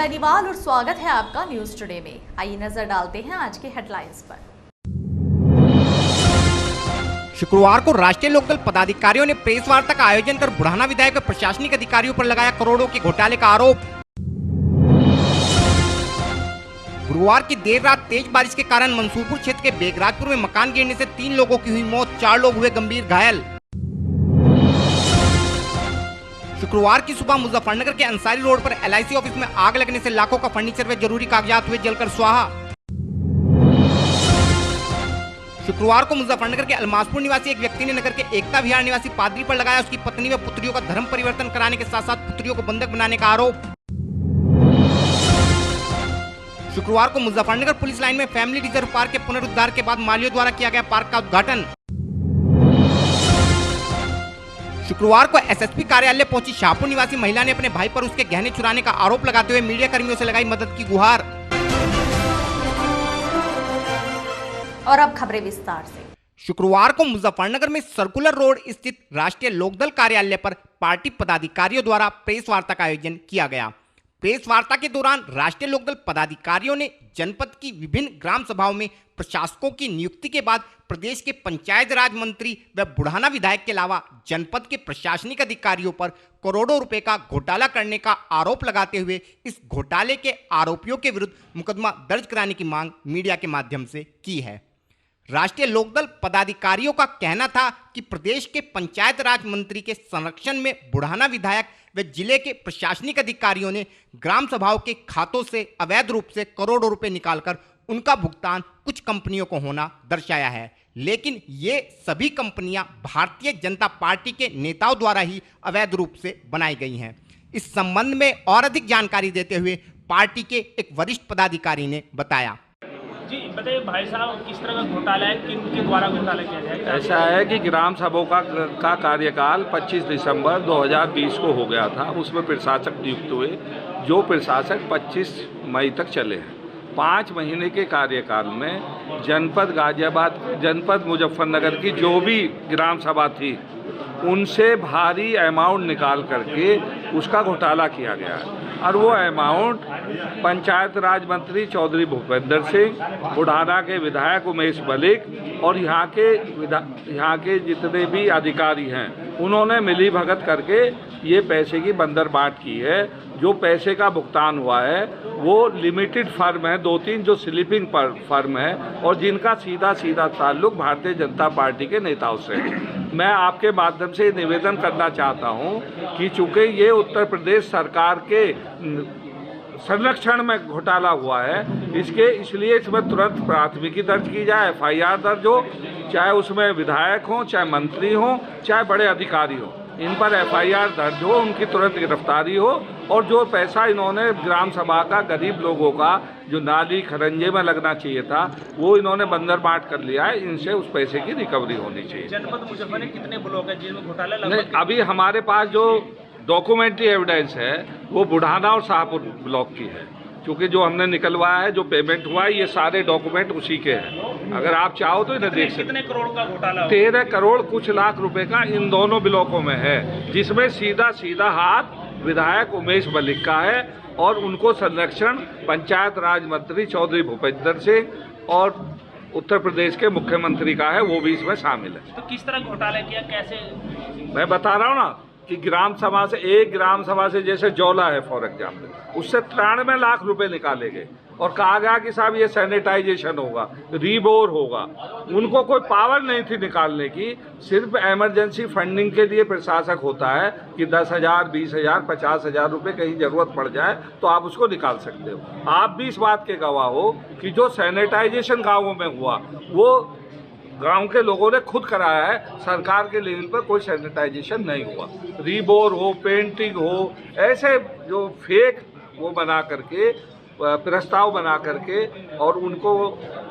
बेनीवाल और स्वागत है आपका न्यूज टुडे में। आइए नजर डालते हैं आज के हेडलाइंस पर। शुक्रवार को राष्ट्रीय लोकदल पदाधिकारियों ने प्रेस वार्ता का आयोजन कर बुढ़ाना विधायक व प्रशासनिक अधिकारियों पर लगाया करोड़ों के घोटाले का आरोप। गुरुवार की देर रात तेज बारिश के कारण मंसूरपुर क्षेत्र के बेगराजपुर में मकान गिरने से 3 लोगों की हुई मौत, 4 लोग हुए गंभीर घायल। शुक्रवार की सुबह मुजफ्फरनगर के अंसारी रोड पर LIC ऑफिस में आग लगने से लाखों का फर्नीचर व जरूरी कागजात हुए जलकर स्वाहा। शुक्रवार को मुजफ्फरनगर के अलमासपुर निवासी एक व्यक्ति ने नगर के एकता विहार निवासी पादरी पर लगाया उसकी पत्नी व पुत्रियों का धर्म परिवर्तन कराने के साथ साथ पुत्रियों को बंधक बनाने का आरोप। शुक्रवार को मुजफ्फरनगर पुलिस लाइन में फैमिली रिजर्व पार्क के पुनरुद्धार के बाद मालियों द्वारा किया गया पार्क का उद्घाटन। शुक्रवार को SSP कार्यालय पहुंची शाहपुर निवासी महिला ने अपने भाई पर उसके गहने चुराने का आरोप लगाते हुए मीडिया कर्मियों से लगाई मदद की गुहार। और अब खबरें विस्तार से। शुक्रवार को मुजफ्फरनगर में सर्कुलर रोड स्थित राष्ट्रीय लोकदल कार्यालय पर पार्टी पदाधिकारियों द्वारा प्रेस वार्ता का आयोजन किया गया। प्रेस वार्ता के दौरान राष्ट्रीय लोकदल पदाधिकारियों ने जनपद की विभिन्न ग्राम सभाओं में प्रशासकों की नियुक्ति के बाद प्रदेश के पंचायत राज मंत्री व बुढ़ाना विधायक के अलावा जनपद के प्रशासनिक अधिकारियों पर करोड़ों रुपए का घोटाला करने का आरोप लगाते हुए इस घोटाले के आरोपियों के विरुद्ध मुकदमा दर्ज कराने की मांग मीडिया के माध्यम से की है। राष्ट्रीय लोकदल पदाधिकारियों का कहना था कि प्रदेश के पंचायत राज मंत्री के संरक्षण में बुढ़ाना विधायक व जिले के प्रशासनिक अधिकारियों ने ग्राम सभाओं के खातों से अवैध रूप से करोड़ों रुपए निकालकर उनका भुगतान कुछ कंपनियों को होना दर्शाया है, लेकिन ये सभी कंपनियां भारतीय जनता पार्टी के नेताओं द्वारा ही अवैध रूप से बनाई गई हैं। इस संबंध में और अधिक जानकारी देते हुए पार्टी के एक वरिष्ठ पदाधिकारी ने बताया। जी बताइए भाई साहब, किस तरह का घोटाला है, किन के द्वारा घोटाला किया जाएगा? ऐसा है कि ग्राम सभाओं का कार्यकाल 25 दिसंबर 2020 को हो गया था। उसमें प्रशासक नियुक्त हुए, जो प्रशासक 25 मई तक चले हैं। 5 महीने के कार्यकाल में जनपद गाजियाबाद, जनपद मुजफ्फरनगर की जो भी ग्राम सभा थी उनसे भारी अमाउंट निकाल करके उसका घोटाला किया गया है। और वो अमाउंट पंचायत राज मंत्री चौधरी भूपेंद्र सिंह, बुढ़ाना के विधायक उमेश मलिक और यहाँ के जितने भी अधिकारी हैं उन्होंने मिली भगत करके ये पैसे की बंदरबाट की है। जो पैसे का भुगतान हुआ है वो लिमिटेड फर्म है, 2-3 जो स्लीपिंग फर्म है और जिनका सीधा ताल्लुक भारतीय जनता पार्टी के नेताओं से है। मैं आपके माध्यम से निवेदन करना चाहता हूं कि चूंकि ये उत्तर प्रदेश सरकार के संरक्षण में घोटाला हुआ है, इसलिए इसमें तुरंत प्राथमिकी दर्ज की जाए, FIR दर्ज हो, चाहे उसमें विधायक हों, चाहे मंत्री हों, चाहे बड़े अधिकारी हों, इन पर FIR दर्ज हो, उनकी तुरंत गिरफ्तारी हो और जो पैसा इन्होंने ग्राम सभा का गरीब लोगों का जो नाली खरंजे में लगना चाहिए था वो इन्होंने बंदरबाट कर लिया है, इनसे उस पैसे की रिकवरी होनी चाहिए। जनपद मुजफ्फरनगर में कितने ब्लॉक है जिनमें घोटाला नहीं, अभी हमारे पास जो डॉक्यूमेंट्री एविडेंस है वो बुढ़ाना और शाहपुर ब्लॉक की है, क्योंकि जो हमने निकलवाया है, जो पेमेंट हुआ है, ये सारे डॉक्यूमेंट उसी के हैं। अगर आप चाहो तो इन्हें देख सकते। कितने करोड़ का घोटाला? 13 करोड़ कुछ लाख रुपए का इन दोनों ब्लॉकों में है, जिसमें सीधा हाथ विधायक उमेश मलिक का है और उनको संरक्षण पंचायत राज मंत्री चौधरी भूपेंद्र सिंह और उत्तर प्रदेश के मुख्यमंत्री का है, वो भी इसमें शामिल है। तो किस तरह घोटाला किया, कैसे? मैं बता रहा हूँ ना कि ग्राम सभा से, एक ग्राम सभा से जैसे जौला है फॉर एग्जाम्पल, उससे 93 लाख रुपए निकाले गए और कहा गया कि साहब ये सैनिटाइजेशन होगा, रीबोर होगा। उनको कोई पावर नहीं थी निकालने की, सिर्फ इमरजेंसी फंडिंग के लिए प्रशासक होता है कि 10,000, 20,000, 50,000 रुपए कहीं जरूरत पड़ जाए तो आप उसको निकाल सकते हो। आप भी इस बात के गवाह हो कि जो सैनिटाइजेशन गाँवों में हुआ वो गांव के लोगों ने खुद कराया है, सरकार के लेवल पर कोई सैनिटाइजेशन नहीं हुआ। रीबोर हो, पेंटिंग हो, ऐसे जो फेक वो बना करके, प्रस्ताव बना करके और उनको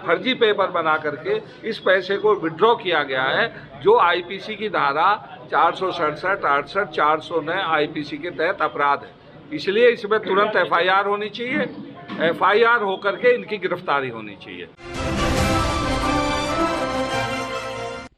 फर्जी पेपर बना करके इस पैसे को विड्रॉ किया गया है, जो IPC की धारा 467, 68, 409 IPC के तहत अपराध है। इसलिए इसमें तुरंत FIR होनी चाहिए, FIR होकर के इनकी गिरफ्तारी होनी चाहिए।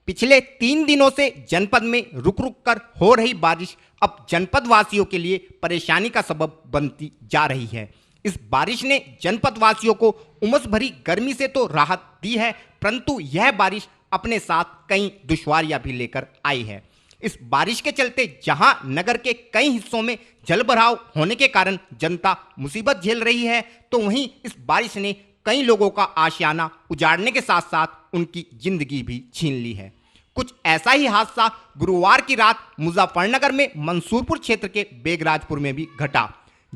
पिछले 3 दिनों से जनपद में रुक कर हो रही बारिश अब जनपद वासियों के लिए परेशानी का सबब बनती जा रही है। इस बारिश ने जनपद वासियों को उमस भरी गर्मी से तो राहत दी है, परंतु यह बारिश अपने साथ कई दुश्वारियां भी लेकर आई है। इस बारिश के चलते जहां नगर के कई हिस्सों में जलभराव होने के कारण जनता मुसीबत झेल रही है, तो वहीं इस बारिश ने कई लोगों का आशियाना उजाड़ने के साथ साथ उनकी जिंदगी भी छीन ली है। कुछ ऐसा ही हादसा गुरुवार की रात मुजफ्फरनगर में मंसूरपुर क्षेत्र के बेगराजपुर में भी घटा,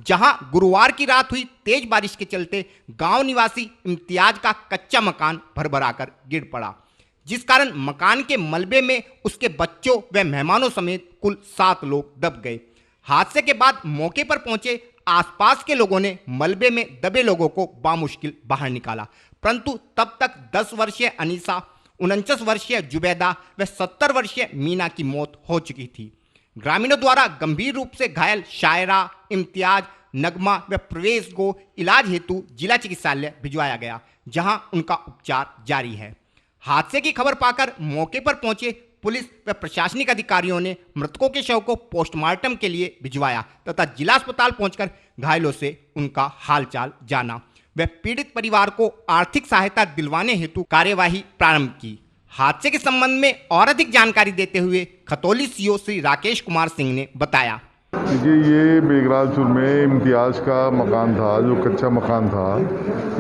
जहां गुरुवार की रात हुई तेज बारिश के चलते गांव निवासी इम्तियाज का कच्चा मकान भरभराकर गिर पड़ा, जिस कारण मकान के मलबे में उसके बच्चों व मेहमानों समेत कुल 7 लोग दब गए। हादसे के बाद मौके पर पहुंचे आसपास के लोगों ने मलबे में दबे लोगों को बामुश्किल बाहर निकाला, परंतु तब तक 10 वर्षीय अनीसा, 49 वर्षीय जुबैदा व 70 वर्षीय मीना की मौत हो चुकी थी। ग्रामीणों द्वारा गंभीर रूप से घायल शायरा, इम्तियाज, नगमा व प्रवेश को इलाज हेतु जिला चिकित्सालय भिजवाया गया, जहां उनका उपचार जारी है। हादसे की खबर पाकर मौके पर पहुंचे पुलिस व प्रशासनिक अधिकारियों ने मृतकों के शव को पोस्टमार्टम के लिए भिजवाया तथा जिला अस्पताल पहुंचकर घायलों से उनका हालचाल जाना व पीड़ित परिवार को आर्थिक सहायता दिलवाने हेतु कार्यवाही प्रारंभ की। हादसे के संबंध में और अधिक जानकारी देते हुए खतौली सीओ श्री राकेश कुमार सिंह ने बताया। देखिए, ये बेगराजपुर में इम्तियाज का मकान था, जो कच्चा मकान था,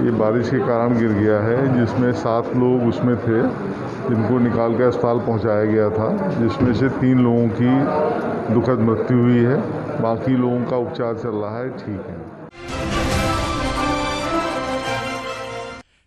ये बारिश के कारण गिर गया है, जिसमें 7 लोग उसमें थे, जिनको निकाल कर अस्पताल पहुंचाया गया था, जिसमें से 3 लोगों की दुखद मृत्यु हुई है। बाकी लोगों का उपचार चल रहा है, ठीक है।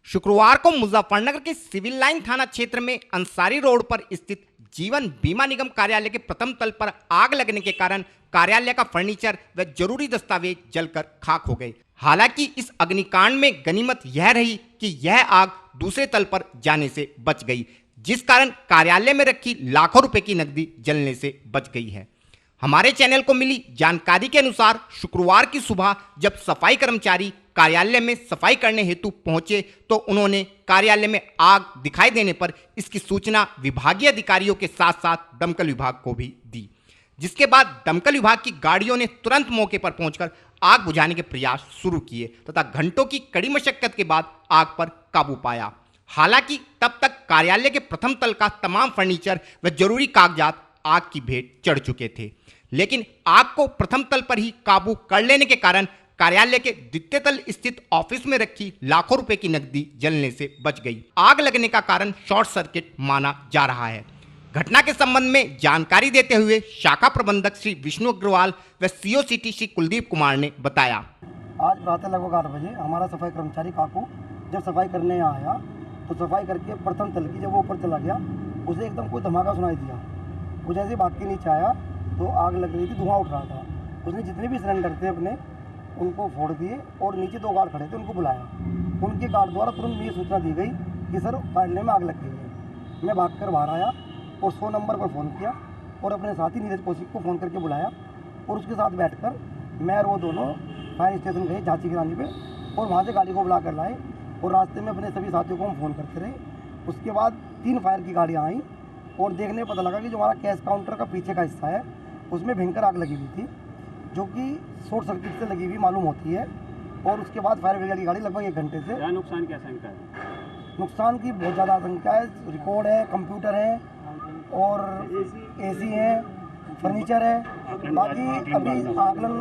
शुक्रवार को मुजफ्फरनगर के सिविल लाइन थाना क्षेत्र में अंसारी रोड पर स्थित जीवन बीमा निगम कार्यालय के प्रथम तल पर आग लगने के कारण कार्यालय का फर्नीचर व जरूरी दस्तावेज जलकर खाक हो गए। हालांकि इस अग्निकांड में गनीमत यह रही कि यह आग दूसरे तल पर जाने से बच गई, जिस कारण कार्यालय में रखी लाखों रुपए की नकदी जलने से बच गई है। हमारे चैनल को मिली जानकारी के अनुसार शुक्रवार की सुबह जब सफाई कर्मचारी कार्यालय में सफाई करने हेतु पहुंचे तो उन्होंने कार्यालय में आग दिखाई देने पर इसकी सूचना विभागीय अधिकारियों के साथ साथ दमकल विभाग को भी दी, जिसके बाद दमकल विभाग की गाड़ियों ने तुरंत मौके पर पहुंचकर आग बुझाने के प्रयास शुरू किए तथा घंटों की कड़ी मशक्कत के बाद आग पर काबू पाया। हालांकि तब तक कार्यालय के प्रथम तल का तमाम फर्नीचर व जरूरी कागजात आग की भेंट चढ़ चुके थे, लेकिन आग को प्रथम तल पर ही काबू कर लेने के कारण कार्यालय के द्वितीय तल स्थित ऑफिस में रखी लाखों रुपए की नकदी जलने से बच गई। आग लगने का कारण शॉर्ट सर्किट माना जा रहा है। घटना के संबंध में जानकारी देते हुए शाखा प्रबंधक श्री विष्णु अग्रवाल व सीओ सिटी श्री कुलदीप कुमार ने बताया। आज प्रातः लगभग 8 बजे हमारा सफाई कर्मचारी काकू जब सफाई करने यहाँ आया तो सफाई करके प्रथम तल की जब वो ऊपर चला गया, उसे एकदम कोई धमाका सुनाई दिया। वो जैसे भाग के नीचे आया तो आग लग रही थी, धुआं उठ रहा था। उसने जितने भी सिलेंडर थे अपने उनको फोड़ दिए और नीचे 2 गार्ड खड़े थे, उनको बुलाया। उनके गार्ड द्वारा तुरंत मुझे सूचना दी गई कि सर कार्यालय में आग लग गई है। मैं भागकर बाहर आया और 100 नंबर पर फ़ोन किया और अपने साथी नीरज कौशिक को फ़ोन करके बुलाया और उसके साथ बैठकर मैं और वो दोनों फायर स्टेशन गए झांसी की रानी पे और वहाँ से गाड़ी को बुला कर लाए और रास्ते में अपने सभी साथियों को हम फ़ोन करते रहे। उसके बाद 3 फायर की गाड़ियाँ आई और देखने में पता लगा कि जो हमारा कैश काउंटर का पीछे का हिस्सा है उसमें भयंकर आग लगी हुई थी, जो कि शॉर्ट सर्किट से लगी हुई मालूम होती है। और उसके बाद फायर ब्रिगेड की गाड़ी लगभग 1 घंटे से नुकसान की आशंका है? नुकसान की बहुत ज़्यादा आशंका है। रिकॉर्ड है, कंप्यूटर है और एसी है, फर्नीचर है। बाकी अभी आकलन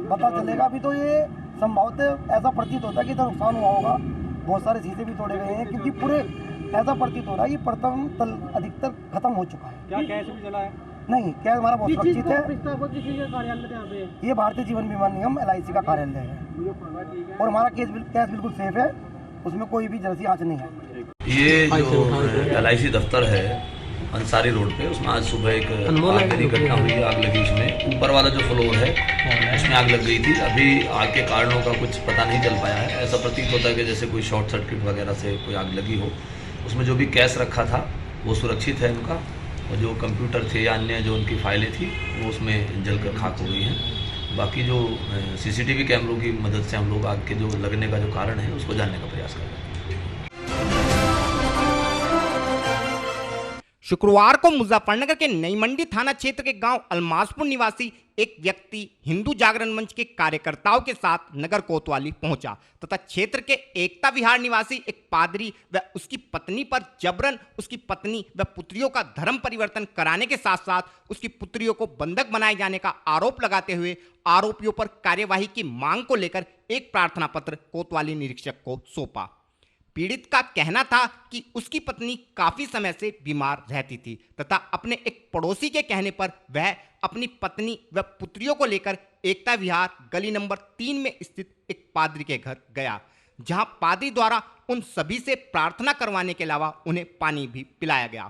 पता चलेगा। अभी तो ये संभवतः ऐसा प्रतीत होता है कि इतना नुकसान हुआ होगा। बहुत सारे शीशे भी तोड़े गए हैं क्योंकि पूरे ऐसा प्रतीत हो रहा है कि प्रथम तल अधिकतर खत्म हो चुका है। क्या कैश भी जला है? नहीं, कैश हमारा बहुत सुरक्षित है। ये भारतीय जीवन बीमा निगम LIC का कार्यालय है और हमारा कैश बिल्कुल सेफ है, उसमें कोई भी जरा सी आँच नहीं है। ये जो LIC दफ्तर है अंसारी रोड पे, उसमें आज सुबह एक आग की घटना हुई। आग लगी, उसमें ऊपर वाला जो फ्लोर है उसमें आग लग गई थी। अभी आग के कारणों का कुछ पता नहीं चल पाया है। ऐसा प्रतीत होता है कि जैसे कोई शॉर्ट सर्किट वगैरह से कोई आग लगी हो। उसमें जो भी कैश रखा था वो सुरक्षित है उनका, और जो कंप्यूटर थे या अन्य जो उनकी फाइलें थी वो उसमें जलकर खाक हो गई हैं। बाकी जो CCTV कैमरों की मदद से हम लोग आग के जो लगने का जो कारण है उसको जानने का प्रयास कर रहे हैं। शुक्रवार को मुजफ्फरनगर के नई मंडी थाना क्षेत्र के गांव अलमासपुर निवासी एक व्यक्ति हिंदू जागरण मंच के कार्यकर्ताओं के साथ नगर कोतवाली पहुंचा तथा क्षेत्र के एकता विहार निवासी एक पादरी व उसकी पत्नी पर जबरन उसकी पत्नी व पुत्रियों का धर्म परिवर्तन कराने के साथ साथ उसकी पुत्रियों को बंधक बनाए जाने का आरोप लगाते हुए आरोपियों पर कार्यवाही की मांग को लेकर एक प्रार्थना पत्र कोतवाली निरीक्षक को सौंपा। पीड़ित का कहना था कि उसकी पत्नी काफी समय से बीमार रहती थी तथा अपने एक पड़ोसी के कहने पर वह अपनी पत्नी व पुत्रियों को लेकर एकता विहार गली नंबर 3 में स्थित एक पादरी के घर गया, जहां पादरी द्वारा उन सभी से प्रार्थना करवाने के अलावा उन्हें पानी भी पिलाया गया।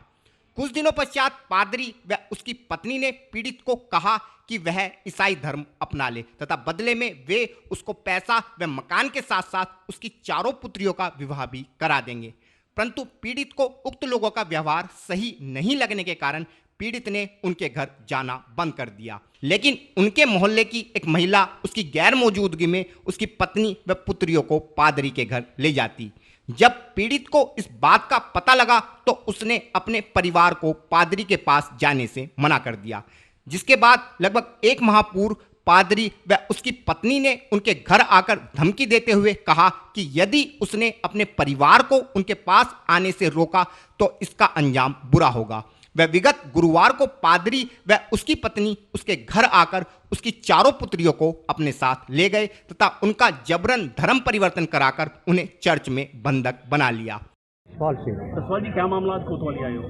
कुछ दिनों पश्चात पादरी व उसकी पत्नी ने पीड़ित को कहा कि वह ईसाई धर्म अपना ले तथा बदले में वे उसको पैसा व मकान के साथ साथ उसकी चारों पुत्रियों का विवाह भी करा देंगे, परंतु पीड़ित को उक्त लोगों का व्यवहार सही नहीं लगने के कारण पीड़ित ने उनके घर जाना बंद कर दिया। लेकिन उनके मोहल्ले की एक महिला उसकी गैर मौजूदगी में उसकी पत्नी व पुत्रियों को पादरी के घर ले जाती। जब पीड़ित को इस बात का पता लगा तो उसने अपने परिवार को पादरी के पास जाने से मना कर दिया, जिसके बाद लगभग 1 माह पूर्व पादरी व उसकी पत्नी ने उनके घर आकर धमकी देते हुए कहा कि यदि उसने अपने परिवार को उनके पास आने से रोका तो इसका अंजाम बुरा होगा। वह विगत गुरुवार को पादरी व उसकी पत्नी उसके घर आकर उसकी चारों पुत्रियों को अपने साथ ले गए तथा उनका जबरन धर्म परिवर्तन कराकर उन्हें चर्च में बंधक बना लिया। ससुर जी क्या मामला आज कोतवाली आए हो?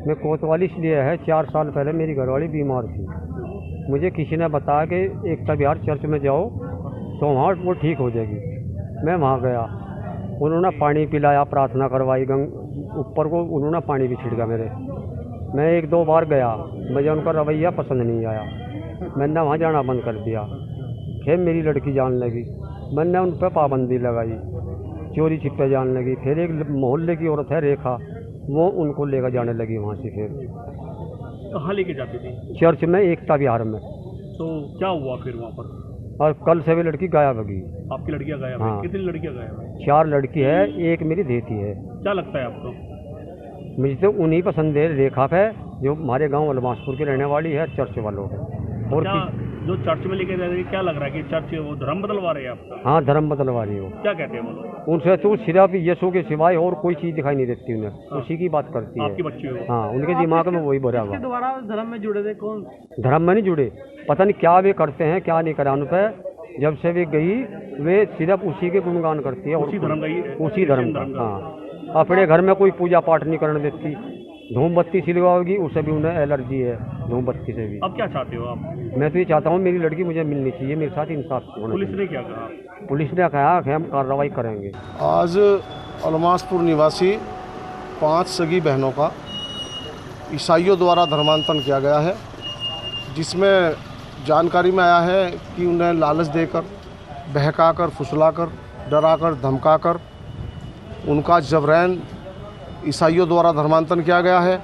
मैं कोतवाली इसलिए है 4 साल पहले मेरी घरवाली बीमार थी। मुझे किसी ने बताया कि एकता विहार चर्च में जाओ तो वहाँ वो ठीक हो जाएगी। मैं वहाँ गया, उन्होंने पानी पिलाया, प्रार्थना करवाई, ऊपर को उन्होंने पानी भी छिड़का मेरे। मैं 1-2 बार गया, मुझे उनका रवैया पसंद नहीं आया, मैंने वहाँ जाना बंद कर दिया। फिर मेरी लड़की जान लगी, मैंने उन पर पाबंदी लगाई, चोरी छिपे जाने लगी। फिर एक मोहल्ले की औरत है रेखा, वो उनको लेकर जाने लगी वहाँ से। फिर कहाँ लेके जाती थी? चर्च में, एकता विहार में। तो क्या हुआ फिर वहाँ पर? और कल से भी लड़की गायब हो गई। आपकी लड़कियाँ गायब? हाँ। कितनी लड़कियाँ गायब? 4 लड़की है, एक मेरी देती है। क्या लगता है आपको? मुझे तो उन्हीं पसंद है, रेखा है जो हमारे गांव अलमासपुर की रहने वाली है, चर्च वालों है। और क्या जो चर्च में लेके जा रही है, क्या लग रहा है कि चर्च वो धर्म बदलवा रहे हैं आपका? हाँ, धर्म बदलवा रही हो। क्या कहते हैं वो लोग? उनसे तो सिर्फ यीशु के सिवाय और कोई चीज़ दिखाई नहीं देती उन्हें। हाँ। उसी की बात करती है। आपकी बच्ची हो? हाँ, उनके दिमाग में वही भरा हुआ। दोबारा धर्म में जुड़े थे? कौन धर्म में नहीं जुड़े, पता नहीं क्या वे करते हैं क्या नहीं करा। उन पर जब से वे गई वे सिर्फ उसी के गुणगान करती है। उसी धर्म का? उसी धर्म का। हाँ, अपने घर में कोई पूजा पाठ नहीं करने देती। धूमबत्ती सिलवाओगी, उससे भी उन्हें एलर्जी है, धूमबत्ती से भी। अब क्या चाहते हो आप? मैं तो ये चाहता हूँ मेरी लड़की मुझे मिलनी चाहिए, मेरे साथ इंसाफ होना चाहिए। पुलिस ने क्या कहा? पुलिस ने कहा कि हम कार्रवाई करेंगे। आज अलमासपुर निवासी 5 सगी बहनों का ईसाइयों द्वारा धर्मांतरण किया गया है, जिसमें जानकारी में आया है कि उन्हें लालच देकर, बहकाकर, फुसलाकर, डराकर, धमकाकर उनका जबरन ईसाइयों द्वारा धर्मांतरण किया गया है।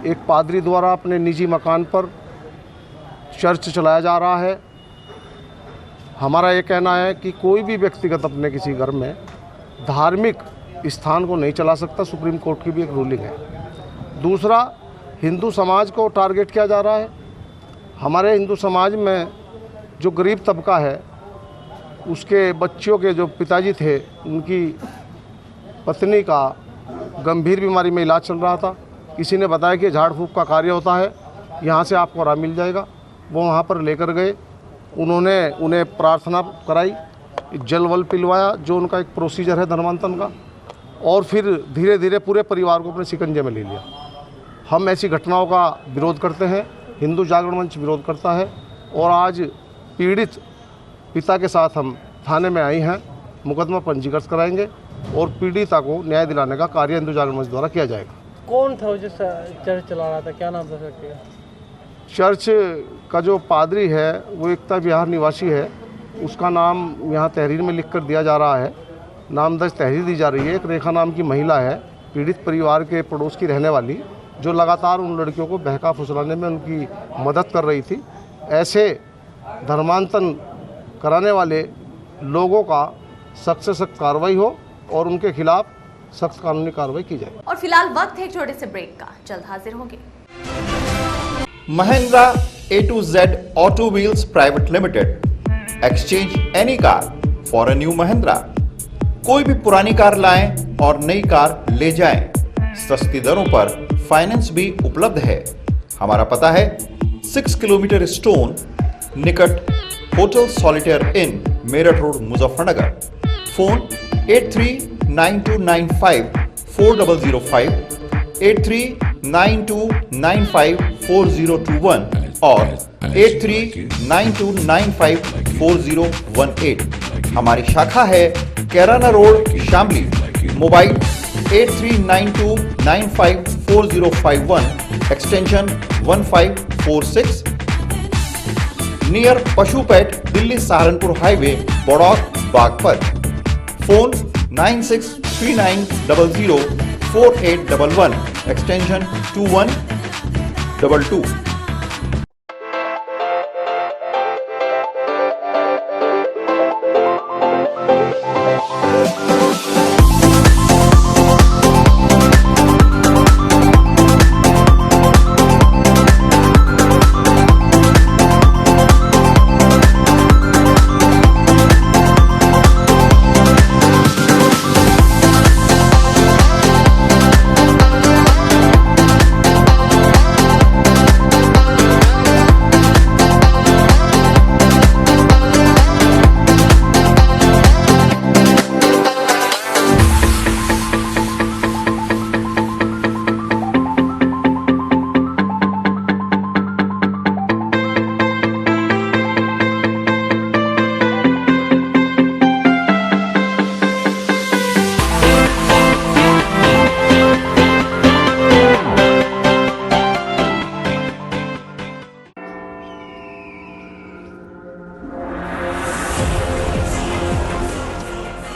एक पादरी द्वारा अपने निजी मकान पर चर्च चलाया जा रहा है। हमारा ये कहना है कि कोई भी व्यक्तिगत अपने किसी घर में धार्मिक स्थान को नहीं चला सकता, सुप्रीम कोर्ट की भी एक रूलिंग है। दूसरा, हिंदू समाज को टारगेट किया जा रहा है। हमारे हिंदू समाज में जो गरीब तबका है, उसके बच्चों के जो पिताजी थे, उनकी पत्नी का गंभीर बीमारी में इलाज चल रहा था। किसी ने बताया कि झाड़ फूँक का कार्य होता है, यहाँ से आपको आराम मिल जाएगा। वो वहाँ पर लेकर गए, उन्होंने उन्हें प्रार्थना कराई, जल वल पिलवाया, जो उनका एक प्रोसीजर है धर्मांतरण का, और फिर धीरे धीरे पूरे परिवार को अपने शिकंजे में ले लिया। हम ऐसी घटनाओं का विरोध करते हैं, हिंदू जागरण मंच विरोध करता है, और आज पीड़ित पिता के साथ हम थाने में आई हैं, मुकदमा पंजीकृत कराएंगे और पीड़िता को न्याय दिलाने का कार्य हिंदू जागरण मंच द्वारा किया जाएगा। कौन था जो चर्च चला रहा था, क्या नाम था सकते हैं? चर्च का जो पादरी है वो एकता विहार निवासी है, उसका नाम यहाँ तहरीर में लिख कर दिया जा रहा है, नामदर्ज तहरीर दी जा रही है। एक रेखा नाम की महिला है, पीड़ित परिवार के पड़ोस की रहने वाली, जो लगातार उन लड़कियों को बहका फुसलाने में उनकी मदद कर रही थी। ऐसे धर्मांतरण कराने वाले लोगों का सख्त से सख्त कार्रवाई हो और उनके खिलाफ सख्त कानूनी कार्रवाई की जाए। और फिलहाल वक्त है एक छोटे से ब्रेक का, जल्द हाजिर होंगे। Mahindra A to Z Auto Wheels Private Limited. Exchange any car for a new Mahindra. कोई भी पुरानी कार लाएं और नई कार ले जाएं। सस्ती दरों पर फाइनेंस भी उपलब्ध है। हमारा पता है 6 किलोमीटर स्टोन निकट hotel solitaire inn Meerut road Muzaffarnagar. Phone 8392954005, 8392954021 और 8392954018। हमारी शाखा है Kairana road Shamli. Mobile 8392954051 extension 1546 near पशुपेट Delhi Saharanpur highway Baraut Baghpat. Phone 9639004811 extension 2122।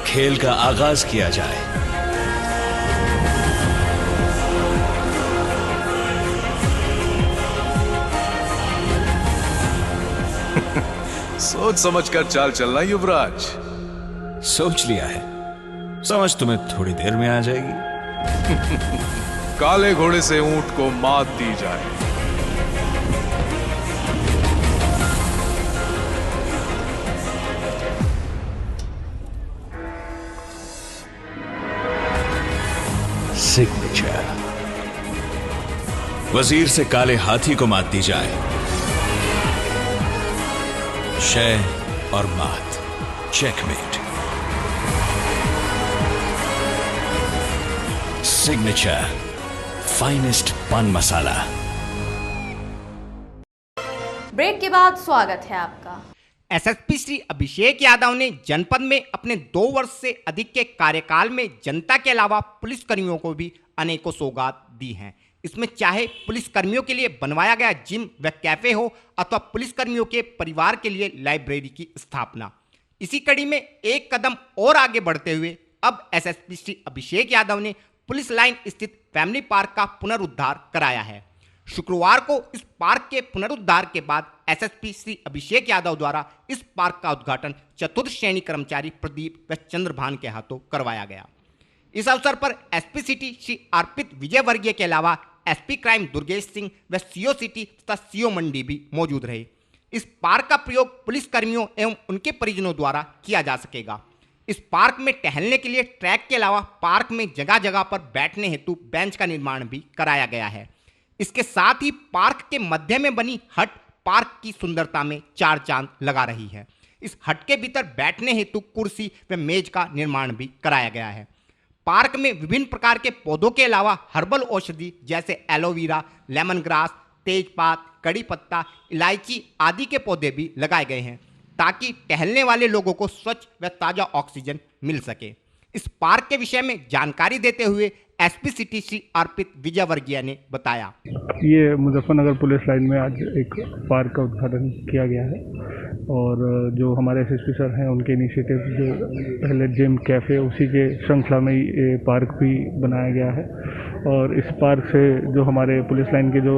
खेल का आगाज किया जाए। सोच समझकर चाल चलना युवराज। सोच लिया है, समझ तुम्हें थोड़ी देर में आ जाएगी। काले घोड़े से ऊंट को मात दी जाए। सिग्नेचर। वजीर से काले हाथी को मात दी जाए। शय और मात, चेकमेट। सिग्नेचर फाइनेस्ट पान मसाला। ब्रेक के बाद स्वागत है आपका। एसएसपी श्री अभिषेक यादव ने जनपद में अपने 2 वर्ष से अधिक के कार्यकाल में जनता के अलावा पुलिसकर्मियों को भी अनेकों सौगात दी हैं। इसमें चाहे पुलिसकर्मियों के लिए बनवाया गया जिम व कैफे हो अथवा पुलिसकर्मियों के परिवार के लिए लाइब्रेरी की स्थापना। इसी कड़ी में एक कदम और आगे बढ़ते हुए अब एसएसपी श्री अभिषेक यादव ने पुलिस लाइन स्थित फैमिली पार्क का पुनरुद्धार कराया है। शुक्रवार को इस पार्क के पुनरुद्धार के बाद एसएसपी श्री अभिषेक यादव द्वारा इस पार्क का उद्घाटन चतुर्थ श्रेणी कर्मचारी प्रदीप व चंद्रभान के हाथों करवाया गया। इस अवसर पर एसपी सिटी श्री अर्पित विजयवर्गीय के अलावा एसपी क्राइम दुर्गेश सिंह व सीओ सिटी तथा सीओ मंडी भी मौजूद रहे। इस पार्क का प्रयोग पुलिसकर्मियों एवं उनके परिजनों द्वारा किया जा सकेगा। इस पार्क में टहलने के लिए ट्रैक के अलावा पार्क में जगह जगह पर बैठने हेतु बेंच का निर्माण भी कराया गया है। इसके साथ ही पार्क के मध्य में बनी हट पार्क की सुंदरता में 4 चांद लगा रही है। इस हट के भीतर बैठने हेतु कुर्सी व मेज का निर्माण भी कराया गया है। पार्क में विभिन्न प्रकार के पौधों के अलावा हर्बल औषधि जैसे एलोवेरा, लेमन ग्रास, तेजपात, कड़ी पत्ता, इलायची आदि के पौधे भी लगाए गए हैं ताकि टहलने वाले लोगों को स्वच्छ व ताज़ा ऑक्सीजन मिल सके। इस पार्क के विषय में जानकारी देते हुए एसपी सिटी श्री अर्पित विजयवर्गीय ने बताया। ये मुजफ्फरनगर पुलिस लाइन में आज एक पार्क का उद्घाटन किया गया है और जो हमारे एसएसपी सर हैं उनके इनिशिएटिव जो पहले जिम कैफ़े उसी के श्रृंखला में ये पार्क भी बनाया गया है। और इस पार्क से जो हमारे पुलिस लाइन के जो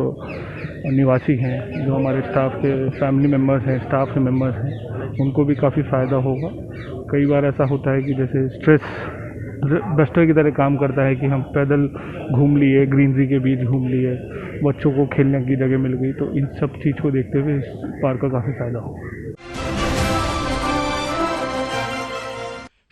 निवासी हैं, जो हमारे स्टाफ के फैमिली मेम्बर्स हैं, स्टाफ के मेम्बर्स हैं, उनको भी काफ़ी फ़ायदा होगा। कई बार ऐसा होता है कि जैसे स्ट्रेस डस्टर की तरह काम करता है कि हम पैदल घूम लिए, ग्रीनरी के बीच घूम लिए, बच्चों को खेलने की जगह मिल गई, तो इन सब चीज़ को देखते हुए इस पार्क का काफ़ी फायदा हो।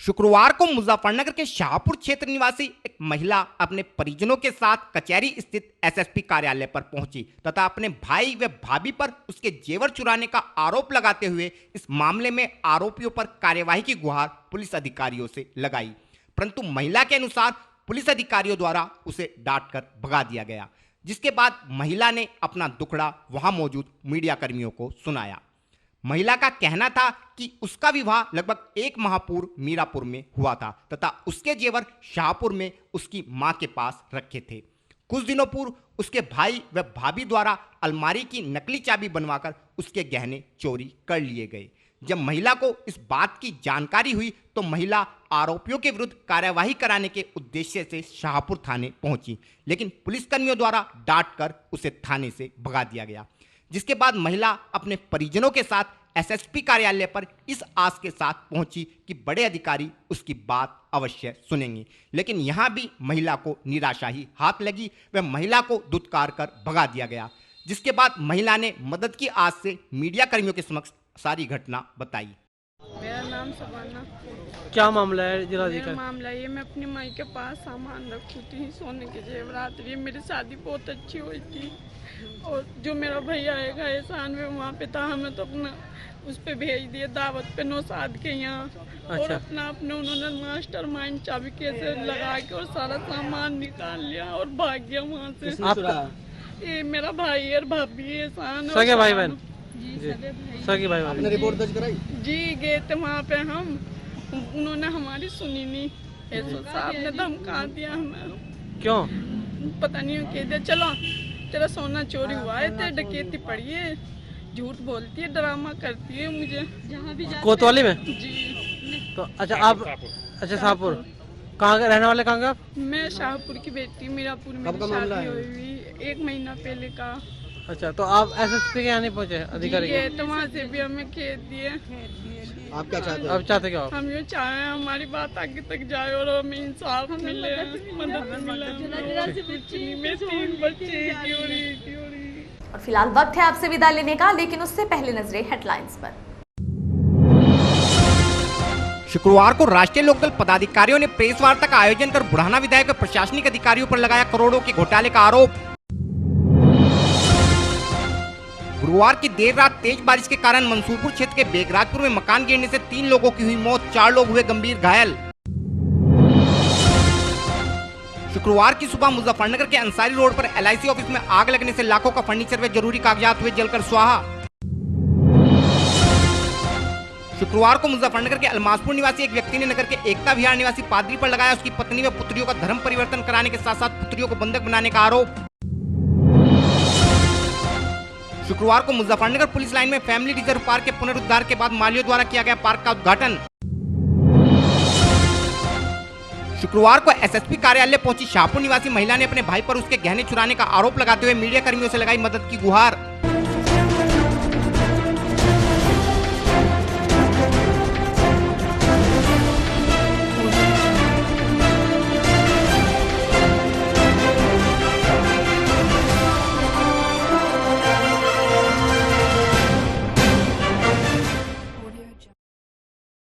शुक्रवार को मुजफ्फरनगर के शाहपुर क्षेत्र निवासी एक महिला अपने परिजनों के साथ कचहरी स्थित एसएसपी कार्यालय पर पहुंची तथा अपने भाई व भाभी पर उसके जेवर चुराने का आरोप लगाते हुए इस मामले में आरोपियों पर कार्यवाही की गुहार पुलिस अधिकारियों से लगाई, परंतु महिला के अनुसार पुलिस अधिकारियों द्वारा उसे डांटकर भगा दिया गया, जिसके बाद महिला ने अपना दुखड़ा वहां मौजूद मीडिया कर्मियों को सुनाया। महिला का कहना था कि उसका विवाह लगभग 1 माह पूर्व मीरापुर में हुआ था तथा उसके जेवर शाहपुर में उसकी मां के पास रखे थे। कुछ दिनों पूर्व उसके भाई व भाभी द्वारा अलमारी की नकली चाबी बनवाकर उसके गहने चोरी कर लिए गए। जब महिला को इस बात की जानकारी हुई तो महिला आरोपियों के विरुद्ध कार्यवाही कराने के उद्देश्य से शाहपुर थाने पहुंची, लेकिन पुलिसकर्मियों द्वारा डांटकर उसे थाने से भगा दिया गया, जिसके बाद महिला अपने परिजनों के साथ एसएसपी कार्यालय पर इस आस के साथ पहुंची कि बड़े अधिकारी उसकी बात अवश्य सुनेंगे, लेकिन यहां भी महिला को निराशा ही हाथ लगी व महिला को दुत्कार कर भगा दिया गया, जिसके बाद महिला ने मदद की आस से मीडिया कर्मियों के समक्ष सारी घटना बताई। मेरा नाम सबाना। क्या मामला है जिलाधिकारी? मामला ये, मैं अपनी माई के पास सामान रखी थी, सोने के जेवरात। ये मेरी शादी बहुत अच्छी हुई थी और जो मेरा भैया आएगा एहसान में वहाँ पे था, हमें तो अपना उस पे भेज दिया दावत पे नौसाद के यहाँ। अच्छा। और अपने उन्होंने मास्टर माइंड चाबी कैसे लगा के और सारा सामान निकाल लिया और भाग गया वहाँ से। ये मेरा भाई और भाभी एहसान। सगे भाई बहन? सगे भाई बहन। रिपोर्ट दर्ज कराई? जी गए थे वहाँ पे हम, उन्होंने हमारी सुनी नहीं। एसओ साहब ने धमका दिया हमें। क्यों? पता नहीं कह दिया चलो तेरा सोना चोरी हुआ है, तेरे डकैती पड़ी है, झूठ बोलती है, ड्रामा करती है मुझे जहाँ भी कोतवाली में? जी। तो अच्छा आप, अच्छा शाहपुर कहाँ रहने वाले, कहाँ का? मैं शाहपुर की बेटी, मीरापुर में शादी हुई 1 महीना पहले का। अच्छा, तो आप एसएसपी के यहाँ नहीं पहुँचे अधिकारी? तो वहाँ से भी हमें खेद दिए। आप क्या चाहते हो? आप चाहते क्या? हम ये चाहे हमारी बात आगे तक जाए और हमें इंसाफ मिले, मदद मिले। मेरे 3 बच्चे। और फिलहाल वक्त है आपसे विदा लेने का, लेकिन उससे पहले नजरें हेडलाइंस पर। शुक्रवार को राष्ट्रीय लोकदल पदाधिकारियों ने प्रेस वार्ता का आयोजन कर बुढ़ाना विधायक व प्रशासनिक अधिकारियों पर लगाया करोड़ों के घोटाले का आरोप। गुरुवार की देर रात तेज बारिश के कारण मंसूरपुर क्षेत्र के बेगराजपुर में मकान गिरने से 3 लोगों की हुई मौत, 4 लोग हुए गंभीर घायल। शुक्रवार की सुबह मुजफ्फरनगर के अंसारी रोड पर एलआईसी ऑफिस में आग लगने से लाखों का फर्नीचर व जरूरी कागजात हुए जलकर स्वाहा। शुक्रवार को मुजफ्फरनगर के अलमासपुर निवासी एक व्यक्ति ने नगर के एकता विहार निवासी पादरी पर लगाया उसकी पत्नी व पुत्रियों का धर्म परिवर्तन कराने के साथ साथ पुत्रियों को बंधक बनाने का आरोप। शुक्रवार को मुजफ्फरनगर पुलिस लाइन में फैमिली रिजर्व पार्क के पुनरुद्धार के बाद मालियों द्वारा किया गया पार्क का उद्घाटन। शुक्रवार को एसएसपी कार्यालय पहुंची शाहपुर निवासी महिला ने अपने भाई पर उसके गहने चुराने का आरोप लगाते हुए मीडिया कर्मियों से लगाई मदद की गुहार।